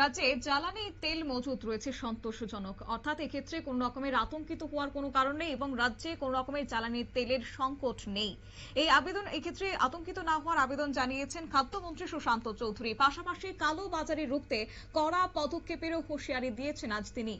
রাজ্যে জ্বালানি তেল মজুত রয়েছে সন্তোষজনক, অর্থাৎ এক্ষেত্রে কোন রকমের আতঙ্কিত হওয়ার কোনো কারণ নেই এবং রাজ্যে কোন রকমের জ্বালানি তেলের সংকট নেই। এই আবেদন এক্ষেত্রে আতঙ্কিত না হওয়ার আবেদন জানিয়েছেন খাদ্যমন্ত্রী সুশান্ত চৌধুরী। পাশাপাশি কালো বাজারে রুখতে কড়া পদক্ষেপেরও হুঁশিয়ারি দিয়েছেন আজ তিনি।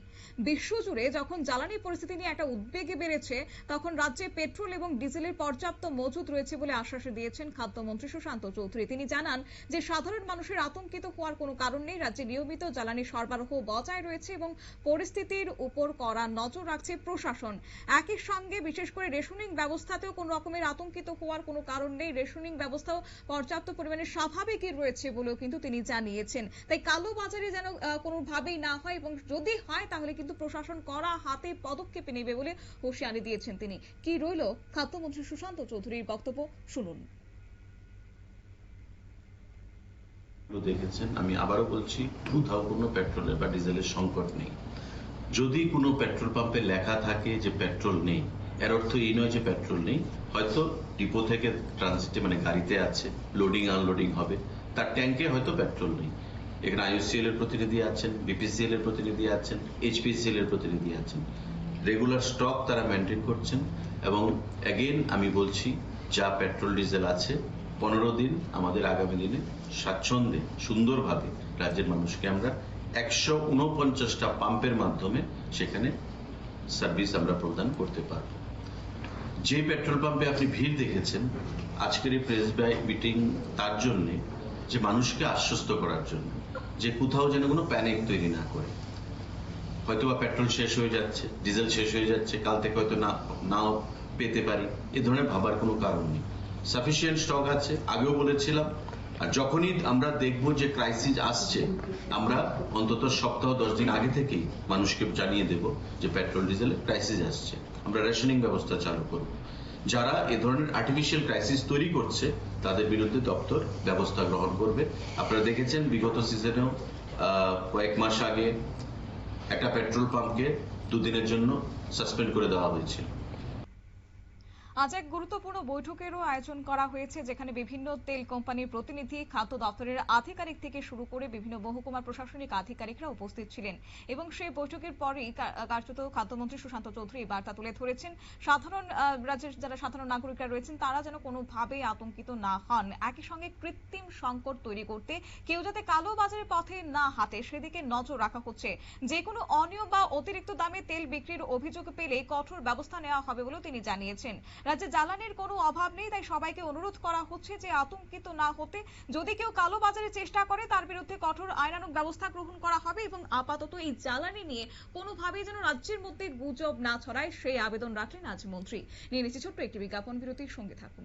বিশ্বজুড়ে যখন জ্বালানি পরিস্থিতি নিয়ে একটা উদ্বেগে বেড়েছে, তখন রাজ্যে পেট্রোল এবং ডিজেলের পর্যাপ্ত মজুত রয়েছে বলে আশ্বাস দিয়েছেন খাদ্যমন্ত্রী সুশান্ত চৌধুরী। তিনি জানান যে সাধারণ মানুষের আতঙ্কিত হওয়ার কোনো কারণ নেই। রাজ্যে নিয়মিত জ্বালানি সরবরাহ বজায় রয়েছে এবং পরিস্থিতির উপর কড়া নজর রাখছে প্রশাসন। একই সঙ্গে বিশেষ করে রেশনিং ব্যবস্থাতেও কোনো রকমের আতঙ্কিত হওয়ার কোনো কারণ নেই। রেশনিং ব্যবস্থাও পর্যাপ্ত পরিমাণে স্বাভাবিকই রয়েছে বলেও কিন্তু তিনি জানিয়েছেন। তাই কালো বাজারে যেন কোনোভাবেই না হয় এবং যদি হয় তাহলে কিন্তু প্রশাসন কড়া হাতে পদক্ষেপ নেবে বলে হুঁশিয়ারি দিয়েছেন তিনি। কি রইল খাদ্যমন্ত্রী সুশান্ত চৌধুরীর বক্তব্য, শুনুন। দেখেছেন, আমি আবারও বলছি, কোথাও কোনো পেট্রোলের বা ডিজেলের সংকট নেই। যদি কোনো পেট্রোল পাম্পে লেখা থাকে যে পেট্রোল নেই, এর অর্থ এই নয় যে পেট্রোল নেই। হয়তো ডিপো থেকে ট্রানজিটে মানে গাড়িতে আছে, লোডিং আনলোডিং হবে, তার ট্যাঙ্কে হয়তো পেট্রোল নেই। এখানে আইওসিএল এর প্রতিনিধি আছেন, বিপিসিএল এর প্রতিনিধি আছেন, এইচপিসিএল এর প্রতিনিধি আছেন। রেগুলার স্টক তারা মেনটেন করছেন এবং এগেইন আমি বলছি, যা পেট্রোল ডিজেল আছে 15 দিন আমাদের আগামী দিনে স্বাচ্ছন্দ্যে সুন্দরভাবে রাজ্যের মানুষকে আমরা 149টা পাম্পের মাধ্যমে সেখানে সার্ভিস আমরা প্রদান করতে পারব। যে পেট্রোল পাম্পে আপনি ভিড় দেখেছেন আজকের এই প্রেস মিটিং, তার জন্য যে মানুষকে আশ্বস্ত করার জন্য যে কোথাও যেন কোনো প্যানিক তৈরি না করে। হয়তো বা পেট্রোল শেষ হয়ে যাচ্ছে, ডিজেল শেষ হয়ে যাচ্ছে, কাল থেকে হয়তো নাও পেতে পারি, এ ধরনের ভাবার কোনো কারণ নেই। সাফিসিয়েন্ট স্টক আছে, আগেও বলেছিলাম। আর যখনই আমরা দেখব যে ক্রাইসিস আসছে, আমরা অন্তত সপ্তাহ 10 দিন আগে থেকেই মানুষকে জানিয়ে দেব যে পেট্রোল ডিজেলের ক্রাইসিস আসছে। আমরা রেশনিং ব্যবস্থা চালু করব। যারা এ ধরনের আর্টিফিশিয়াল ক্রাইসিস তৈরি করছে তাদের বিরুদ্ধে দপ্তর ব্যবস্থা গ্রহণ করবে। আপনারা দেখেছেন বিগত সিজনেও কয়েক মাস আগে একটা পেট্রোল পাম্পকে 2 দিনের জন্য সাসপেন্ড করে দেওয়া হয়েছিল। আজ এক গুরুত্বপূর্ণ বৈঠকেরও আয়োজন করা হয়েছে, যেখানে বিভিন্ন তেল কোম্পানির প্রতিনিধি, খাদ্য দপ্তরের আধিকারিক থেকে শুরু করে বিভিন্ন মহকুমা প্রশাসনিক আধিকারিকরা উপস্থিত ছিলেন এবং সেই বৈঠকের পরেই কার্যত খাদ্যমন্ত্রী সুশান্ত চৌধুরী এই বার্তা তুলে ধরেছেন রাজ্যের যারা সাধারণ নাগরিকরা রয়েছেন তারা যেন কোনোভাবেই আতঙ্কিত না হন। একই সঙ্গে কৃত্রিম সংকট তৈরি করতে কেউ যাতে কালো বাজারের পথে না হাঁটে সেদিকে নজর রাখা হচ্ছে। যে কোনো অনিয়ম বা অতিরিক্ত দামে তেল বিক্রির অভিযোগ পেলে কঠোর ব্যবস্থা নেওয়া হবে বলেও তিনি জানিয়েছেন। রাজ্যে জ্বালানির কোনো অভাব নেই, তাই সবাইকে অনুরোধ করা হচ্ছে যে আতঙ্কিত না হতে। যদি কেউ কালো বাজারে চেষ্টা করে তার বিরুদ্ধে কঠোর আইনানুগ ব্যবস্থা গ্রহণ করা হবে এবং আপাতত এই জ্বালানি নিয়ে কোনোভাবেই যেন রাজ্যের মধ্যে গুজব না ছড়ায় সেই আবেদন রাখলেন আজ মন্ত্রী। নিয়ে নিচ্ছি ছোট্ট একটি বিজ্ঞাপন বিরতির, সঙ্গে থাকুন।